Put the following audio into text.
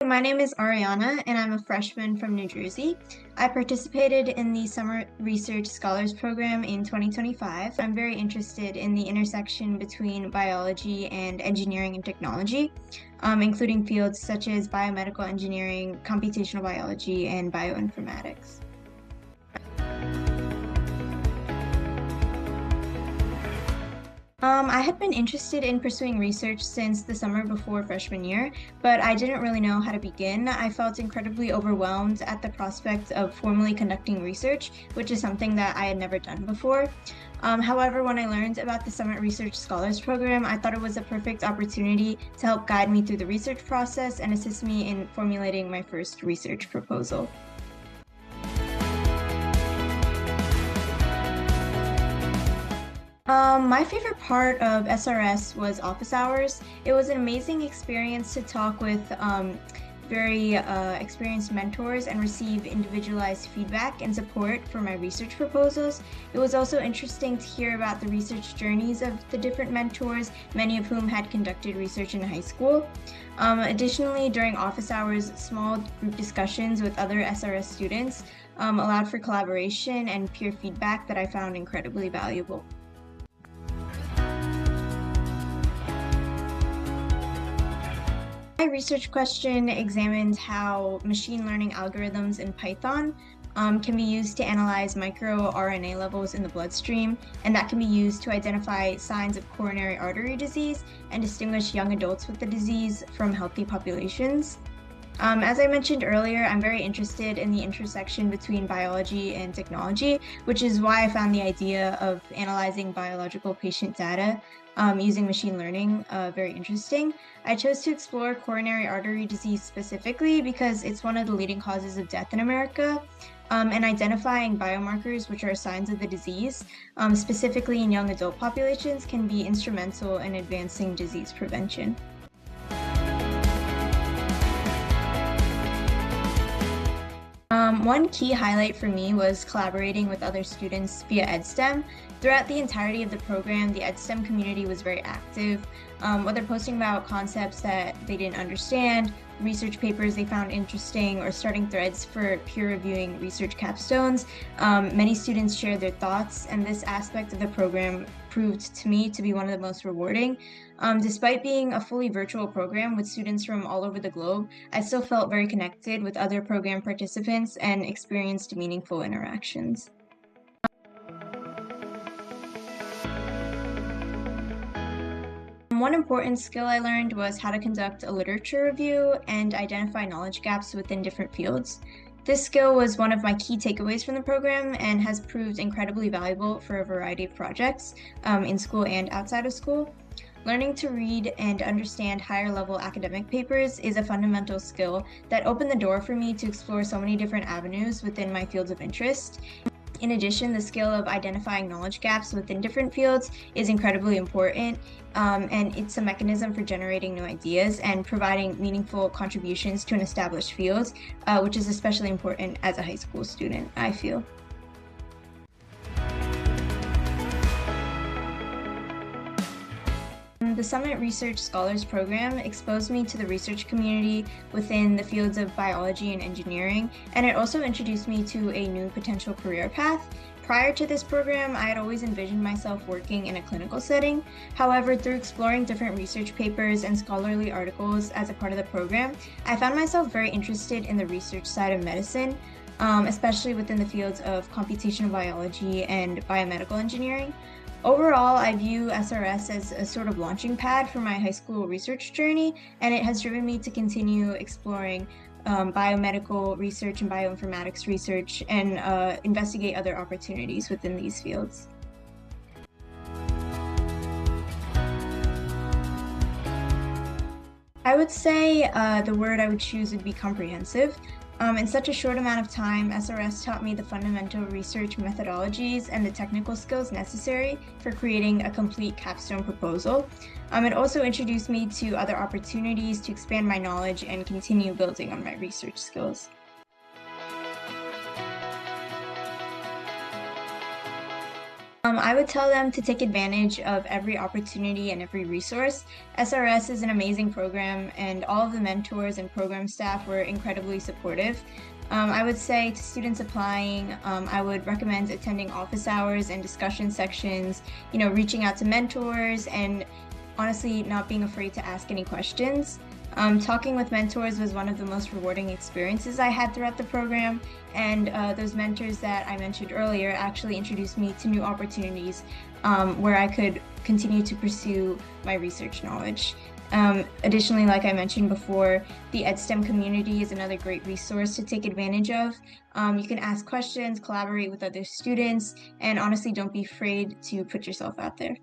My name is Arianna, and I'm a freshman from New Jersey. I participated in the Summer Research Scholars Program in 2025. I'm very interested in the intersection between biology and engineering and technology, including fields such as biomedical engineering, computational biology, and bioinformatics. I had been interested in pursuing research since the summer before freshman year, but I didn't really know how to begin. I felt incredibly overwhelmed at the prospect of formally conducting research, which is something that I had never done before. However, when I learned about the Summit Research Scholars Program, I thought it was a perfect opportunity to help guide me through the research process and assist me in formulating my first research proposal. My favorite part of SRS was office hours. It was an amazing experience to talk with very experienced mentors and receive individualized feedback and support for my research proposals. It was also interesting to hear about the research journeys of the different mentors, many of whom had conducted research in high school. Additionally, during office hours, small group discussions with other SRS students allowed for collaboration and peer feedback that I found incredibly valuable. My research question examined how machine learning algorithms in Python can be used to analyze microRNA levels in the bloodstream, and that can be used to identify signs of coronary artery disease and distinguish young adults with the disease from healthy populations. As I mentioned earlier, I'm very interested in the intersection between biology and technology, which is why I found the idea of analyzing biological patient data using machine learning very interesting. I chose to explore coronary artery disease specifically because it's one of the leading causes of death in America, and identifying biomarkers, which are signs of the disease, specifically in young adult populations, can be instrumental in advancing disease prevention. One key highlight for me was collaborating with other students via EdSTEM. Throughout the entirety of the program, the EdSTEM community was very active, whether posting about concepts that they didn't understand, research papers they found interesting, or starting threads for peer reviewing research capstones. Many students shared their thoughts, and this aspect of the program proved to me to be one of the most rewarding. Despite being a fully virtual program with students from all over the globe, I still felt very connected with other program participants and experienced meaningful interactions. One important skill I learned was how to conduct a literature review and identify knowledge gaps within different fields. This skill was one of my key takeaways from the program and has proved incredibly valuable for a variety of projects in school and outside of school. Learning to read and understand higher level academic papers is a fundamental skill that opened the door for me to explore so many different avenues within my fields of interest. In addition, the skill of identifying knowledge gaps within different fields is incredibly important, and it's a mechanism for generating new ideas and providing meaningful contributions to an established field, which is especially important as a high school student, I feel. The Summit Research Scholars Program exposed me to the research community within the fields of biology and engineering, and it also introduced me to a new potential career path. Prior to this program, I had always envisioned myself working in a clinical setting. However, through exploring different research papers and scholarly articles as a part of the program, I found myself very interested in the research side of medicine, especially within the fields of computational biology and biomedical engineering. Overall, I view SRS as a sort of launching pad for my high school research journey, and it has driven me to continue exploring biomedical research and bioinformatics research and investigate other opportunities within these fields. I would say the word I would choose would be comprehensive. In such a short amount of time, SRS taught me the fundamental research methodologies and the technical skills necessary for creating a complete capstone proposal. It also introduced me to other opportunities to expand my knowledge and continue building on my research skills. I would tell them to take advantage of every opportunity and every resource. SRS is an amazing program, and all of the mentors and program staff were incredibly supportive. I would say to students applying, I would recommend attending office hours and discussion sections, reaching out to mentors, and honestly not being afraid to ask any questions. Talking with mentors was one of the most rewarding experiences I had throughout the program, and those mentors that I mentioned earlier actually introduced me to new opportunities where I could continue to pursue my research knowledge. Additionally, like I mentioned before, the EdSTEM community is another great resource to take advantage of. You can ask questions, collaborate with other students, and honestly, don't be afraid to put yourself out there.